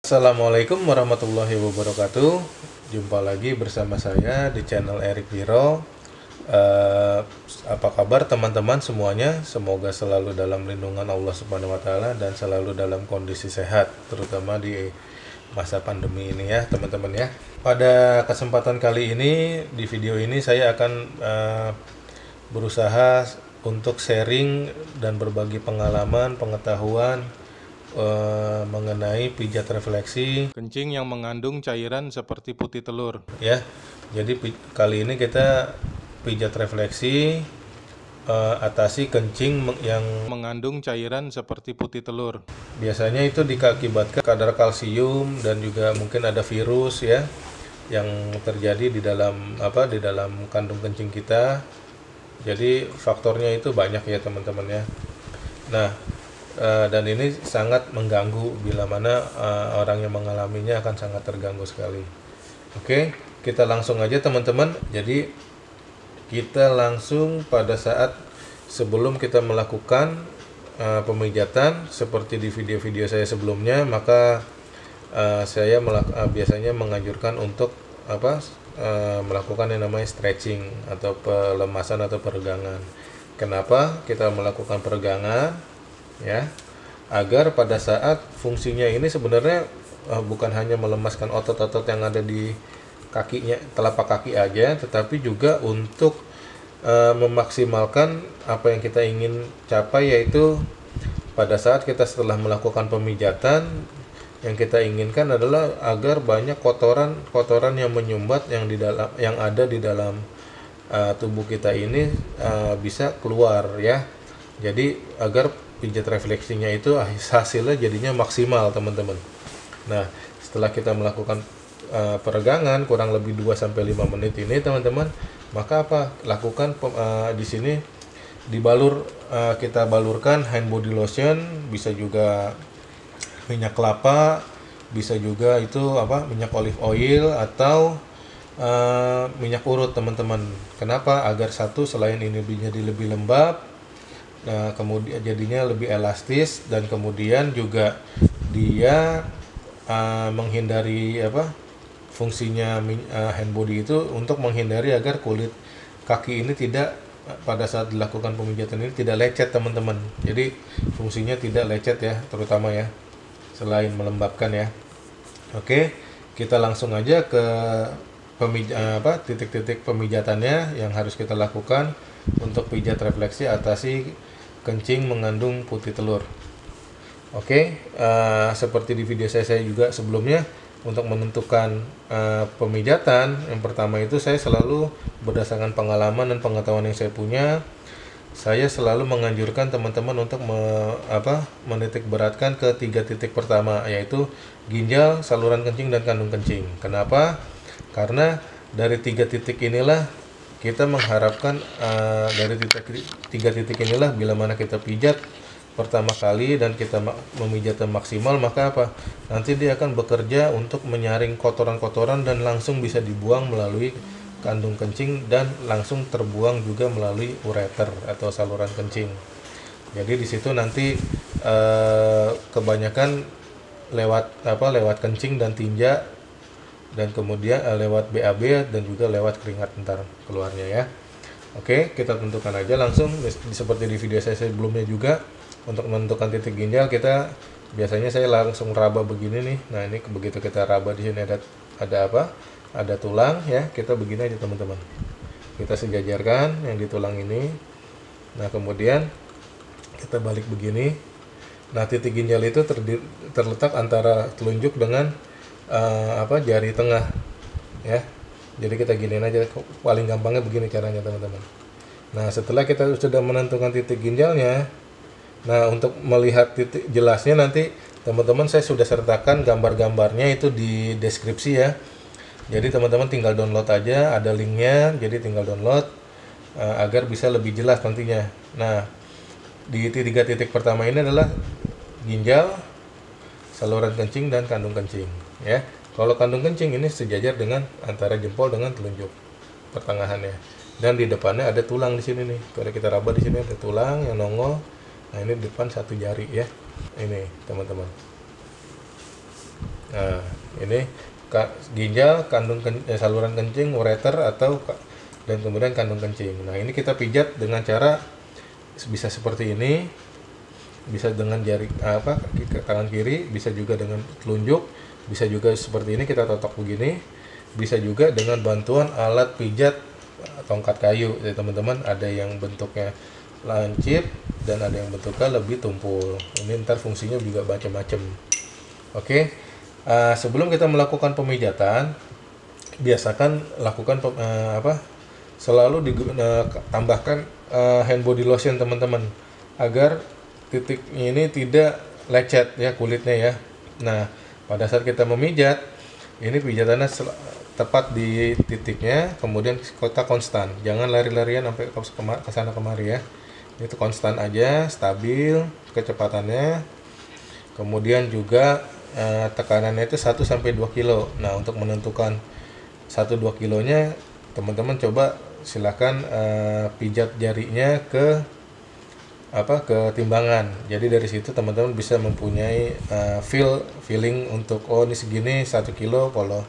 Assalamualaikum warahmatullahi wabarakatuh. Jumpa lagi bersama saya di channel Erik Wiro. Apa kabar teman-teman semuanya? Semoga selalu dalam lindungan Allah Subhanahu wa taala dan selalu dalam kondisi sehat, terutama di masa pandemi ini ya, teman-teman ya. Pada kesempatan kali ini di video ini saya akan berusaha untuk sharing dan berbagi pengalaman, pengetahuan mengenai pijat refleksi kencing yang mengandung cairan seperti putih telur ya. Jadi kali ini kita pijat refleksi atasi kencing yang mengandung cairan seperti putih telur. Biasanya itu diakibatkan kadar kalsium dan juga mungkin ada virus ya yang terjadi di dalam kandung kencing kita. Jadi faktornya itu banyak ya teman-teman ya. Nah, dan ini sangat mengganggu bila mana orang yang mengalaminya akan sangat terganggu sekali. Oke, kita langsung aja teman-teman. Jadi kita langsung pada saat sebelum kita melakukan pemijatan seperti di video-video saya sebelumnya, maka saya biasanya menganjurkan untuk melakukan yang namanya stretching atau pelemasan atau peregangan. Kenapa kita melakukan peregangan? Ya, agar pada saat fungsinya ini sebenarnya bukan hanya melemaskan otot-otot yang ada di kakinya, telapak kaki aja, tetapi juga untuk memaksimalkan apa yang kita ingin capai, yaitu pada saat kita setelah melakukan pemijatan, yang kita inginkan adalah agar banyak kotoran yang menyumbat yang ada di dalam tubuh kita ini bisa keluar ya. Jadi agar pijat refleksinya itu hasilnya jadinya maksimal teman-teman. Nah, setelah kita melakukan peregangan kurang lebih 2-5 menit ini teman-teman, maka lakukan di sini kita balurkan hand body lotion, bisa juga minyak kelapa, bisa juga itu minyak olive oil atau minyak urut teman-teman. Kenapa? Agar selain ini menjadi lebih lembab, nah, kemudian jadinya lebih elastis, dan kemudian juga dia menghindari fungsinya hand body itu untuk menghindari agar kulit kaki ini tidak pada saat dilakukan pemijatan ini tidak lecet teman-teman. Jadi fungsinya tidak lecet ya, terutama ya, selain melembabkan ya. Oke, kita langsung aja ke titik-titik pemijatannya yang harus kita lakukan untuk pijat refleksi atasi kencing mengandung putih telur. Oke, seperti di video saya juga sebelumnya, untuk menentukan pemijatan, yang pertama itu saya selalu berdasarkan pengalaman dan pengetahuan yang saya punya, saya selalu menganjurkan teman-teman untuk menitik beratkan ke 3 titik pertama, yaitu ginjal, saluran kencing, dan kandung kencing. Kenapa? Karena dari 3 titik inilah kita mengharapkan dari 3 titik inilah bila mana kita pijat pertama kali dan kita memijat maksimal, maka nanti dia akan bekerja untuk menyaring kotoran-kotoran dan langsung bisa dibuang melalui kandung kencing dan langsung terbuang juga melalui ureter atau saluran kencing. Jadi di situ nanti kebanyakan lewat kencing dan tinja, dan kemudian lewat BAB dan juga lewat keringat ntar keluarnya ya. Oke, kita tentukan aja langsung seperti di video saya sebelumnya juga. Untuk menentukan titik ginjal, kita biasanya saya langsung raba begini nih. Nah, ini begitu kita raba, di sini ada tulang ya, kita begini aja teman-teman, kita sejajarkan yang di tulang ini. Nah, kemudian kita balik begini. Nah, titik ginjal itu terletak antara telunjuk dengan jari tengah ya. Jadi kita giniin aja, paling gampangnya begini caranya teman-teman. Nah, setelah kita sudah menentukan titik ginjalnya, nah untuk melihat titik jelasnya nanti teman-teman saya sudah sertakan gambar-gambarnya itu di deskripsi ya. Jadi teman-teman tinggal download aja, ada linknya, jadi tinggal download agar bisa lebih jelas nantinya. Nah, di 3 titik pertama ini adalah ginjal, saluran kencing, dan kandung kencing ya. Kalau kandung kencing ini sejajar dengan antara jempol dengan telunjuk pertengahannya, dan di depannya ada tulang di sini nih. Kalau kita raba di sini ada tulang yang nongol. Nah, ini depan 1 jari ya, ini teman-teman. Nah, ini ginjal, saluran kencing, ureter dan kemudian kandung kencing. Nah, ini kita pijat dengan cara bisa seperti ini, bisa dengan jari tangan kiri, bisa juga dengan telunjuk, bisa juga seperti ini kita totok begini, bisa juga dengan bantuan alat pijat tongkat kayu ya teman-teman. Ada yang bentuknya lancip dan ada yang bentuknya lebih tumpul. Ini ntar fungsinya juga macam-macam. Oke, sebelum kita melakukan pemijatan, biasakan lakukan selalu tambahkan hand body lotion teman-teman, agar titik ini tidak lecet ya kulitnya ya. Nah, pada saat kita memijat, ini pijatannya tepat di titiknya, kemudian kita konstan, jangan lari-larian sampai ke sana kemari ya. Itu konstan aja, stabil kecepatannya. Kemudian juga tekanannya itu 1 sampai 2 kilo. Nah, untuk menentukan 1-2 kilonya, teman-teman coba silakan pijat jarinya ke timbangan. Jadi dari situ teman-teman bisa mempunyai feeling untuk ini segini 1 kilo, kalau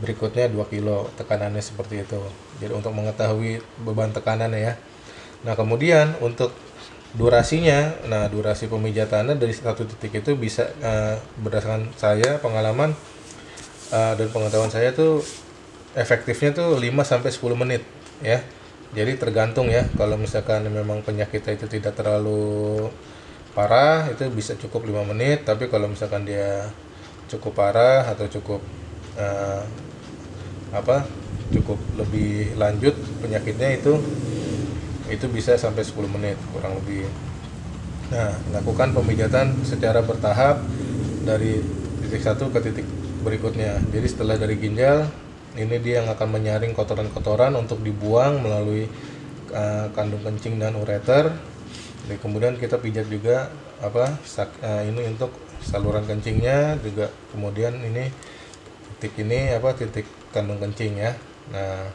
berikutnya 2 kilo tekanannya seperti itu. Jadi untuk mengetahui beban tekanannya ya. Nah, kemudian untuk durasinya, durasi pemijatannya dari satu titik itu bisa berdasarkan saya pengalaman dan pengetahuan saya tuh efektifnya tuh 5 sampai 10 menit ya. Jadi tergantung ya, kalau misalkan memang penyakitnya itu tidak terlalu parah itu bisa cukup 5 menit, tapi kalau misalkan dia cukup parah atau cukup cukup lebih lanjut penyakitnya itu bisa sampai 10 menit kurang lebih. Nah, lakukan pemijatan secara bertahap dari titik satu ke titik berikutnya. Jadi setelah dari ginjal, ini dia yang akan menyaring kotoran-kotoran untuk dibuang melalui kandung kencing dan ureter. Dan kemudian kita pijat juga ini untuk saluran kencingnya juga. Kemudian ini titik kandung kencing ya. Nah,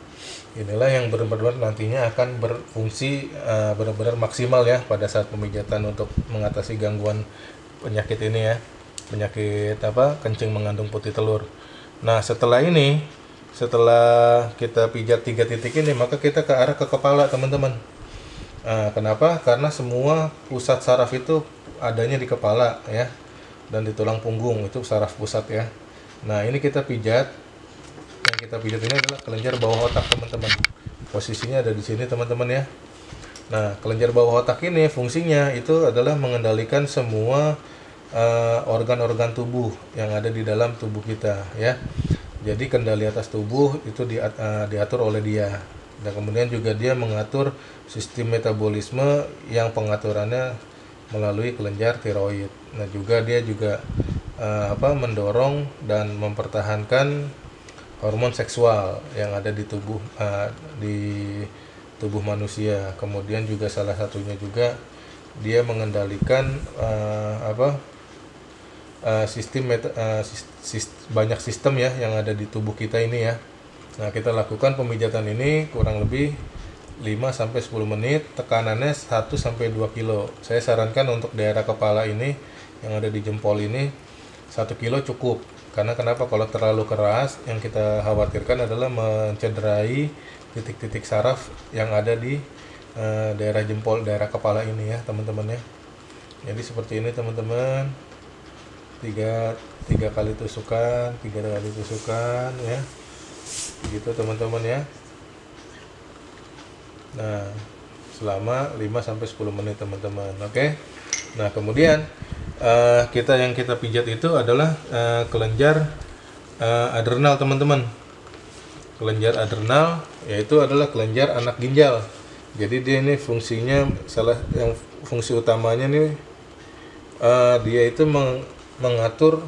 inilah yang benar-benar nantinya akan berfungsi benar-benar maksimal ya pada saat pemijatan untuk mengatasi gangguan penyakit ini ya, penyakit kencing mengandung putih telur. Nah, setelah kita pijat 3 titik ini, maka kita ke arah ke kepala teman-teman. Kenapa? Karena semua pusat saraf itu adanya di kepala ya, dan di tulang punggung itu saraf pusat ya. Nah, ini kita pijat. Yang kita pijat ini adalah kelenjar bawah otak teman-teman. Posisinya ada di sini teman-teman ya. Nah, kelenjar bawah otak ini fungsinya itu adalah mengendalikan semua organ-organ tubuh yang ada di dalam tubuh kita ya. Jadi kendali atas tubuh itu diatur oleh dia. Dan kemudian juga dia mengatur sistem metabolisme yang pengaturannya melalui kelenjar tiroid. Nah, dia juga mendorong dan mempertahankan hormon seksual yang ada di tubuh manusia. Kemudian juga salah satunya juga dia mengendalikan banyak sistem ya yang ada di tubuh kita ini ya. Nah, kita lakukan pemijatan ini kurang lebih 5 sampai 10 menit, tekanannya 1 sampai 2 kilo. Saya sarankan untuk daerah kepala ini yang ada di jempol ini 1 kilo cukup. Karena kenapa? Kalau terlalu keras, yang kita khawatirkan adalah mencederai titik-titik saraf yang ada di daerah jempol, daerah kepala ini ya teman-teman ya. Jadi seperti ini teman-teman, tiga kali tusukan ya, gitu teman-teman ya. Nah, selama 5 sampai 10 menit teman-teman. Oke. Nah, kemudian yang kita pijat itu adalah kelenjar adrenal teman-teman. Kelenjar adrenal yaitu adalah kelenjar anak ginjal. Jadi dia ini fungsinya fungsi utamanya nih dia itu mengatur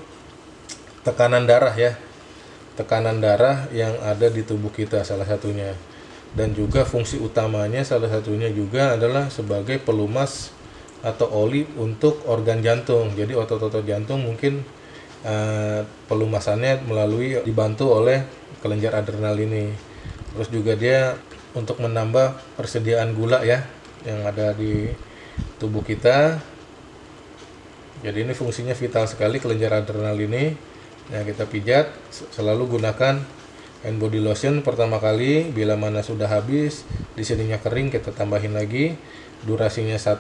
tekanan darah ya. Tekanan darah yang ada di tubuh kita salah satunya. Dan juga fungsi utamanya salah satunya juga adalah sebagai pelumas atau oli untuk organ jantung. Jadi otot-otot jantung mungkin pelumasannya dibantu oleh kelenjar adrenal ini. Terus juga dia untuk menambah persediaan gula ya yang ada di tubuh kita. Jadi ini fungsinya vital sekali kelenjar adrenal ini. Nah, kita pijat, selalu gunakan hand body lotion pertama kali. Bila mana sudah habis, di sininya kering, kita tambahin lagi. Durasinya 5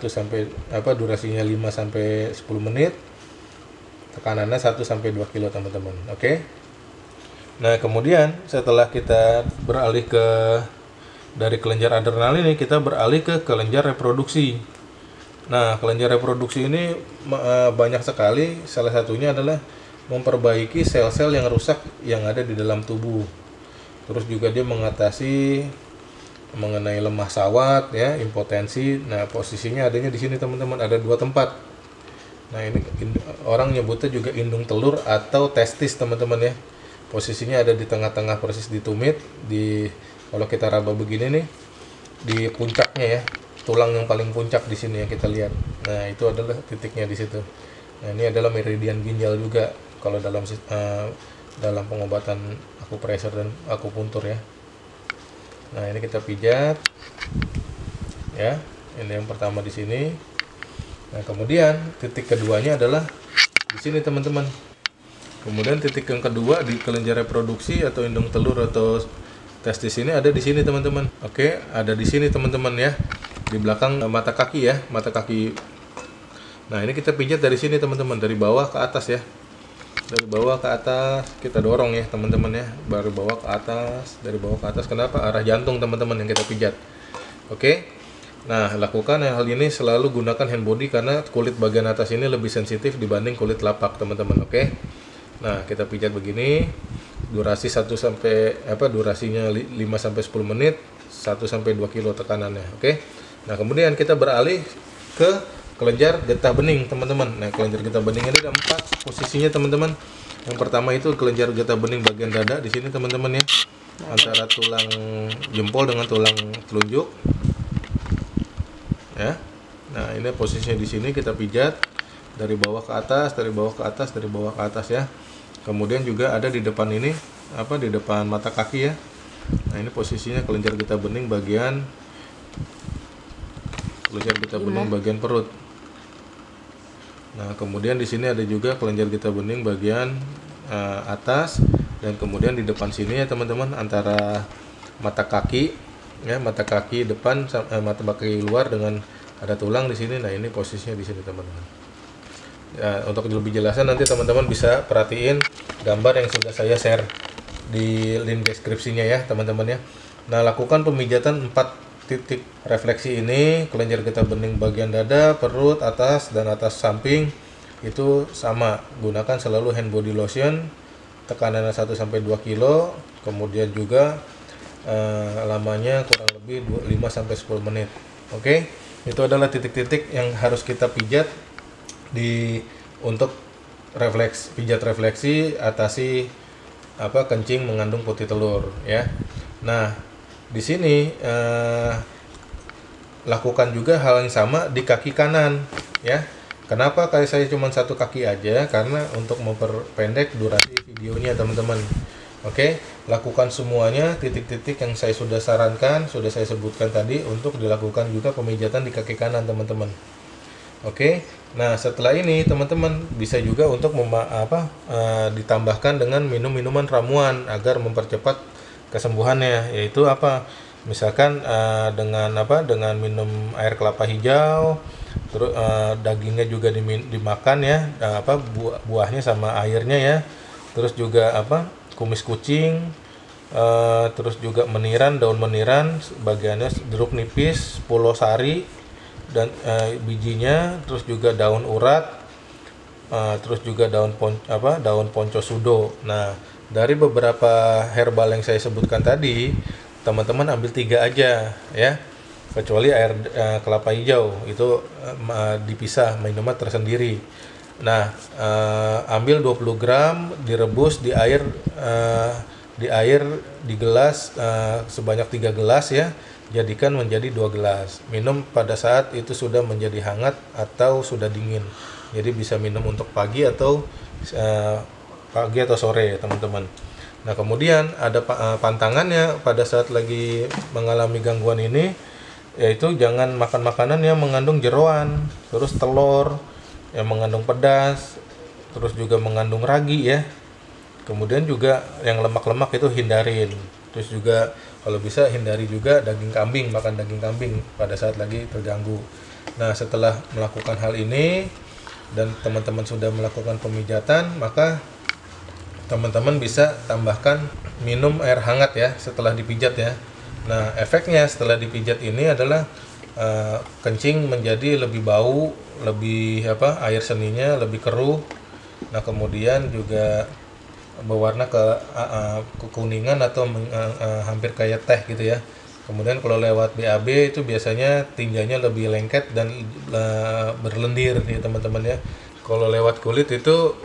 sampai 10 menit. Tekanannya 1 sampai 2 kilo, teman-teman. Oke. Nah, kemudian setelah kita beralih dari kelenjar adrenalin ini, kita beralih ke kelenjar reproduksi. Nah, kelenjar reproduksi ini banyak sekali. Salah satunya adalah memperbaiki sel-sel yang rusak yang ada di dalam tubuh. Terus juga dia mengatasi mengenai lemah sawat, ya, impotensi. Nah, posisinya adanya di sini, teman-teman. Ada 2 tempat. Nah, ini orang nyebutnya juga indung telur atau testis, teman-teman, ya. Posisinya ada di tengah-tengah, persis di tumit, kalau kita raba begini nih, di puncaknya, ya, tulang yang paling puncak di sini yang kita lihat. Nah, itu adalah titiknya di situ. Nah, ini adalah meridian ginjal juga kalau dalam pengobatan akupressur dan akupuntur, ya. Nah, ini kita pijat, ya. Ini yang pertama di sini. Nah, kemudian titik keduanya adalah di sini, teman-teman. Kemudian titik yang kedua di kelenjar reproduksi atau indung telur atau testis ini ada di sini, teman-teman. Oke, ada di sini, teman-teman, ya. Di belakang mata kaki, ya, mata kaki. Nah, ini kita pijat dari sini, teman-teman, dari bawah ke atas, ya. Dari bawah ke atas kita dorong, ya, teman-teman, ya. Baru bawah ke atas, dari bawah ke atas. Kenapa? Arah jantung, teman-teman, yang kita pijat. Oke. Nah, lakukan hal ini selalu gunakan hand body karena kulit bagian atas ini lebih sensitif dibanding kulit lapak, teman-teman. Oke. Nah, kita pijat begini. Durasinya 5 sampai 10 menit, 1 sampai 2 kilo tekanannya. Oke. Nah, kemudian kita beralih ke kelenjar getah bening, teman-teman. Nah, kelenjar getah bening ini ada 4 posisinya, teman-teman. Yang pertama itu kelenjar getah bening bagian dada di sini, teman-teman, ya. Antara tulang jempol dengan tulang telunjuk. Ya. Nah, ini posisinya di sini, kita pijat dari bawah ke atas, dari bawah ke atas, dari bawah ke atas, ya. Kemudian juga ada di depan ini, di depan mata kaki, ya. Nah, ini posisinya kelenjar getah bening bagian perut. Nah, kemudian di sini ada juga kelenjar getah bening bagian atas, dan kemudian di depan sini, ya, teman-teman, antara mata kaki, ya, mata kaki depan, mata kaki luar dengan ada tulang di sini. Nah, ini posisinya di sini, teman-teman. Ya, untuk lebih jelasnya nanti teman-teman bisa perhatiin gambar yang sudah saya share di link deskripsinya, ya, teman-teman, ya. Nah, lakukan pemijatan 4 titik refleksi ini, kelenjar getah bening bagian dada, perut, atas, dan atas samping itu sama. Gunakan selalu hand body lotion, tekanannya 1 sampai 2 kilo, kemudian juga lamanya kurang lebih 5 sampai 10 menit. Oke. Itu adalah titik-titik yang harus kita pijat untuk pijat refleksi atasi kencing mengandung putih telur, ya. Nah, di sini lakukan juga hal yang sama di kaki kanan, ya. Kenapa saya cuma 1 kaki aja? Karena untuk memperpendek durasi videonya, teman-teman. Oke, lakukan semuanya titik-titik yang saya sudah sarankan, sudah saya sebutkan tadi, untuk dilakukan juga pemijatan di kaki kanan, teman-teman. Oke. Nah, setelah ini teman-teman bisa juga untuk ditambahkan dengan minuman ramuan agar mempercepat kesembuhannya, yaitu misalkan dengan minum air kelapa hijau, terus dagingnya juga dimakan, ya, buahnya sama airnya, ya. Terus juga kumis kucing, terus juga daun meniran bagiannya jeruk nipis, pulau sari dan bijinya, terus juga daun urat, terus juga daun ponco sudo. Nah, dari beberapa herbal yang saya sebutkan tadi, teman-teman ambil 3 aja, ya, kecuali air kelapa hijau itu dipisah, minumnya tersendiri. Nah, ambil 20 gram, direbus di air di gelas sebanyak 3 gelas, ya. Jadikan menjadi 2 gelas. Minum pada saat itu sudah menjadi hangat atau sudah dingin. Jadi bisa minum untuk pagi atau sore, teman-teman. Nah, kemudian ada pantangannya pada saat lagi mengalami gangguan ini, yaitu jangan makan makanan yang mengandung jeroan, terus telur yang mengandung pedas, terus juga mengandung ragi, ya. Kemudian juga yang lemak-lemak itu hindarin. Terus juga kalau bisa hindari juga daging kambing, makan daging kambing pada saat lagi terganggu. Nah, setelah melakukan hal ini dan teman-teman sudah melakukan pemijatan, maka teman-teman bisa tambahkan minum air hangat ya setelah dipijat ya. Nah, efeknya setelah dipijat ini adalah kencing menjadi lebih bau, lebih air seninya lebih keruh. Nah, kemudian juga berwarna kekuningan atau hampir kayak teh gitu ya. Kemudian kalau lewat BAB itu biasanya tinjanya lebih lengket dan berlendir ya teman-teman ya. Kalau lewat kulit itu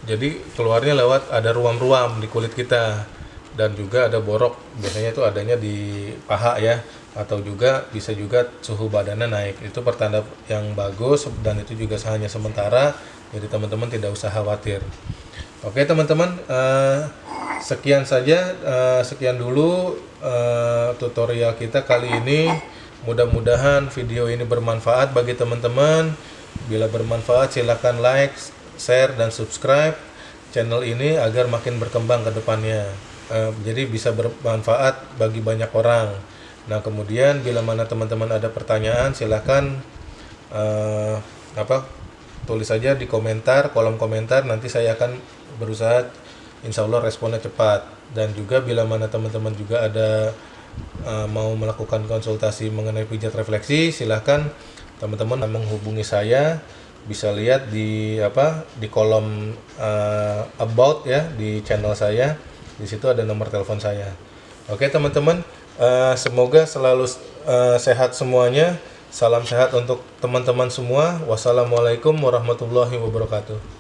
jadi keluarnya lewat ada ruam-ruam di kulit kita, dan juga ada borok, biasanya itu adanya di paha ya, atau juga bisa juga suhu badannya naik. Itu pertanda yang bagus dan itu juga hanya sementara, jadi teman-teman tidak usah khawatir. Oke teman-teman, sekian saja, sekian dulu tutorial kita kali ini. Mudah-mudahan video ini bermanfaat bagi teman-teman. Bila bermanfaat silahkan like, share, dan subscribe channel ini agar makin berkembang ke depannya. Jadi bisa bermanfaat bagi banyak orang. Nah, kemudian bila mana teman-teman ada pertanyaan silahkan tulis saja di komentar, kolom komentar, nanti saya akan berusaha insya Allah responnya cepat. Dan juga bila mana teman-teman juga ada mau melakukan konsultasi mengenai pijat refleksi, silahkan teman-teman menghubungi saya. Bisa lihat di kolom about ya di channel saya. Di situ ada nomor telepon saya. Oke teman-teman, semoga selalu sehat semuanya. Salam sehat untuk teman-teman semua. Wassalamualaikum warahmatullahi wabarakatuh.